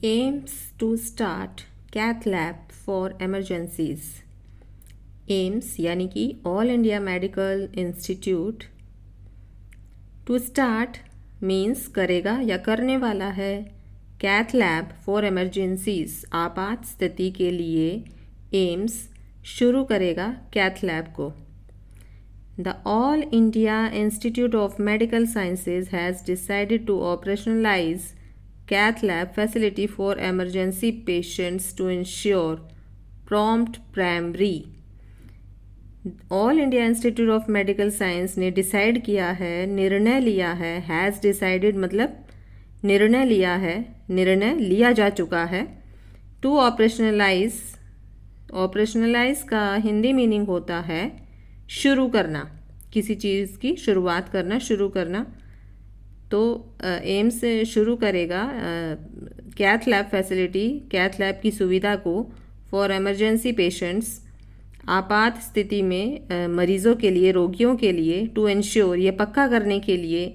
aims to start cath lab for emergencies. AIIMS यानी कि all India medical institute. To start means करेगा या करने वाला है। कैथ लैब फॉर एमरजेंसीज आपात स्थिति के लिए एम्स शुरू करेगा कैथ लैब को। The all India institute of medical sciences has decided to operationalize cath lab facility for emergency patients to ensure prompt primary। All India institute of medical science ने decide किया है, निर्णय लिया है। हैज़ डिसाइडेड मतलब निर्णय लिया है, निर्णय लिया जा चुका है। टू ऑपरेशनलाइज, ऑपरेशनलाइज का हिंदी मीनिंग होता है शुरू करना, किसी चीज़ की शुरुआत करना, शुरू करना। तो एम्स शुरू करेगा cath lab facility, cath lab की सुविधा को फॉर एमरजेंसी पेशेंट्स आपात स्थिति में मरीज़ों के लिए, रोगियों के लिए। टू इंश्योर ये पक्का करने के लिए।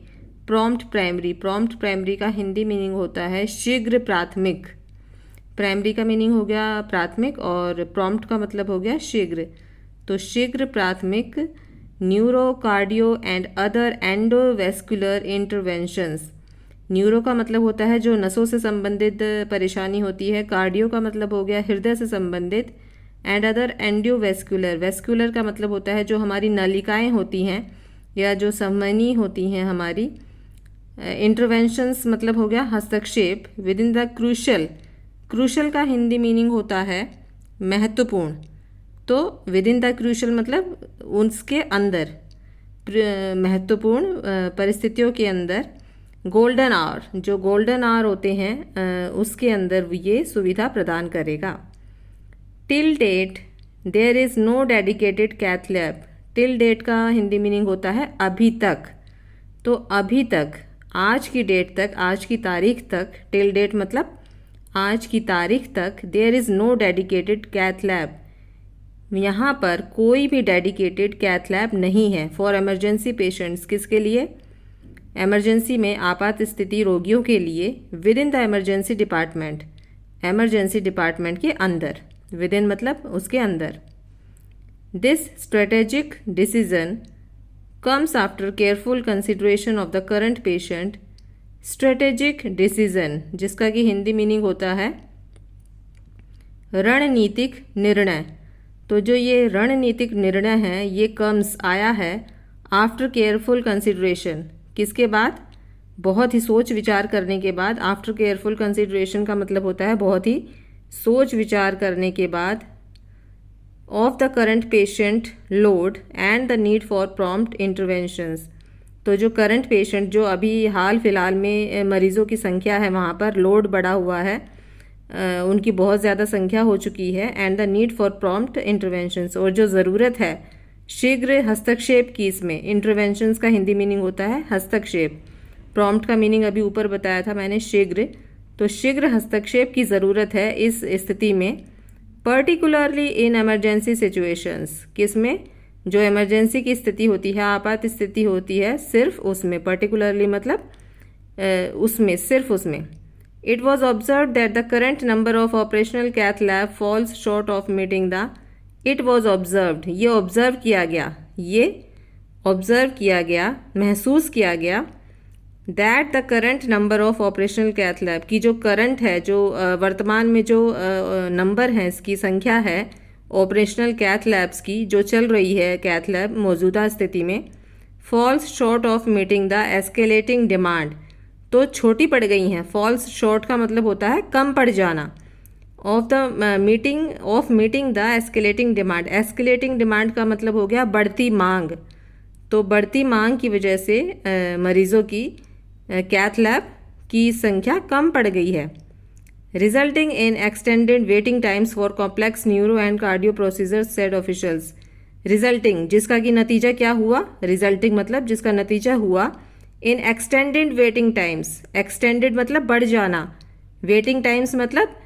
प्रॉम्प्ट प्राइमरी, प्रॉम्प्ट प्राइमरी का हिंदी मीनिंग होता है शीघ्र प्राथमिक। प्राइमरी का मीनिंग हो गया प्राथमिक और प्रॉम्प्ट का मतलब हो गया शीघ्र। तो शीघ्र प्राथमिक neuro, cardio and other endovascular interventions. Neuro का मतलब होता है जो नसों से संबंधित परेशानी होती है। कार्डियो का मतलब हो गया हृदय से संबंधित। एंड अदर एंडोवेस्कुलर, वेस्कुलर का मतलब होता है जो हमारी नलिकाएं होती हैं या जो संवहनी होती हैं हमारी। इंटरवेंशंस मतलब हो गया हस्तक्षेप। With in the crucial, crucial का हिंदी मीनिंग होता है महत्वपूर्ण। तो विद इन द क्रूशल मतलब उसके अंदर, महत्वपूर्ण परिस्थितियों के अंदर। गोल्डन आवर, जो गोल्डन आवर होते हैं उसके अंदर ये सुविधा प्रदान करेगा। Till date there is no dedicated cath lab. Till date का हिंदी मीनिंग होता है अभी तक। तो अभी तक, आज की डेट तक, आज की तारीख तक। टिल डेट मतलब आज की तारीख तक। There is no dedicated cath lab, यहाँ पर कोई भी डेडिकेटेड कैथ लैब नहीं है। फॉर एमरजेंसी पेशेंट्स, किसके लिए? एमरजेंसी में आपात स्थिति रोगियों के लिए। With in the emergency department, emergency department के अंदर। विद इन मतलब उसके अंदर। This strategic decision comes after careful consideration of the current patient. Strategic decision जिसका कि हिंदी मीनिंग होता है रणनीतिक निर्णय। तो जो ये रणनीतिक निर्णय है ये कम्स आया है आफ्टर केयरफुल कंसिडरेशन, किसके बाद? बहुत ही सोच विचार करने के बाद। आफ्टर केयरफुल कंसिडरेशन का मतलब होता है बहुत ही सोच विचार करने के बाद। Of the current patient load and the need for prompt interventions. तो जो करंट पेशेंट, जो अभी हाल फिलहाल में मरीज़ों की संख्या है वहाँ पर लोड बढ़ा हुआ है, उनकी बहुत ज़्यादा संख्या हो चुकी है। And the need for prompt interventions, और जो ज़रूरत है शीघ्र हस्तक्षेप की। इसमें इंटरवेंशंस का हिंदी मीनिंग होता है हस्तक्षेप। प्रॉम्प्ट का मीनिंग अभी ऊपर बताया था मैंने शीघ्र। तो शीघ्र हस्तक्षेप की ज़रूरत है इस स्थिति में। पर्टिकुलरली इन एमरजेंसी सिचुएशंस, किसमें? जो इमरजेंसी की स्थिति होती है, आपात स्थिति होती है, सिर्फ उसमें। पर्टिकुलरली मतलब उसमें, सिर्फ उसमें। It was observed that the current number of operational cath lab falls short of meeting the। It was observed, ये ऑब्जर्व किया गया, ये ऑब्जर्व किया गया, महसूस किया गया। That the current number of operational cath lab, की जो करंट है, जो वर्तमान में जो नंबर है, इसकी संख्या है ऑपरेशनल कैथ लैब्स की, जो चल रही है कैथ लैब मौजूदा स्थिति में। Falls short of meeting the escalating demand, तो छोटी पड़ गई हैं। फॉल्स शॉर्ट का मतलब होता है कम पड़ जाना। Of the meeting the escalating demand, escalating demand का मतलब हो गया बढ़ती मांग। तो बढ़ती मांग की वजह से मरीज़ों की कैथ लैब की संख्या कम पड़ गई है। Resulting in extended waiting times for complex neuro and cardio procedures, said officials. Resulting जिसका कि नतीजा क्या हुआ? रिजल्टिंग मतलब जिसका नतीजा हुआ इन एक्सटेंडेड वेटिंग टाइम्स। एक्सटेंडेड मतलब बढ़ जाना, वेटिंग टाइम्स मतलब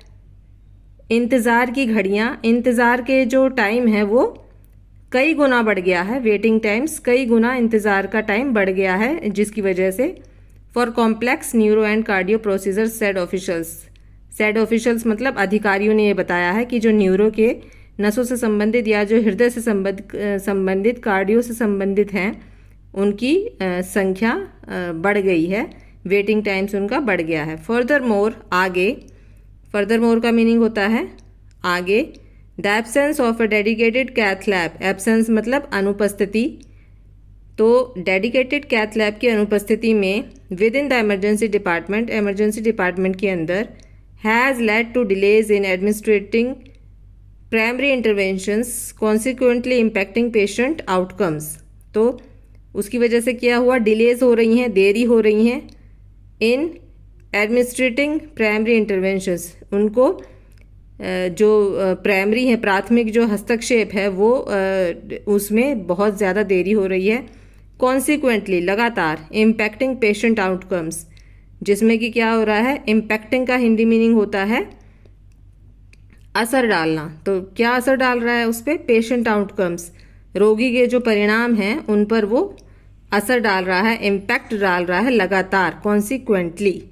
इंतज़ार की घड़ियाँ, इंतज़ार के जो टाइम है वो कई गुना बढ़ गया है। वेटिंग टाइम्स कई गुना इंतज़ार का टाइम बढ़ गया है, जिसकी वजह से for complex neuro and cardio procedure, said officials. Said officials मतलब अधिकारियों ने ये बताया है कि जो न्यूरो के नसों से संबंधित या जो हृदय से संबंधित कार्डियो से संबंधित हैं उनकी संख्या बढ़ गई है, वेटिंग टाइम्स उनका बढ़ गया है। फर्दर मोर आगे, फर्दर मोर का मीनिंग होता है आगे। The absence of a dedicated cath lab, absence मतलब अनुपस्थिति, तो डेडिकेटेड कैथ लैब की अनुपस्थिति में within the emergency department, emergency department के अंदर has led to delays in administrating primary interventions consequently impacting patient outcomes. तो उसकी वजह से क्या हुआ, डिलेज हो रही हैं, देरी हो रही हैं इन एडमिनिस्ट्रेटिंग प्राइमरी इंटरवेंशंस, उनको जो प्राइमरी है, प्राथमिक जो हस्तक्षेप है वो उसमें बहुत ज़्यादा देरी हो रही है। कॉन्सिक्वेंटली लगातार, इम्पैक्टिंग पेशेंट आउटकम्स, जिसमें कि क्या हो रहा है, इम्पैक्टिंग का हिंदी मीनिंग होता है असर डालना। तो क्या असर डाल रहा है उस पर, पेशेंट आउटकम्स, रोगी के जो परिणाम हैं उन पर वो असर डाल रहा है, इम्पैक्ट डाल रहा है लगातार, कॉन्सिक्वेंटली।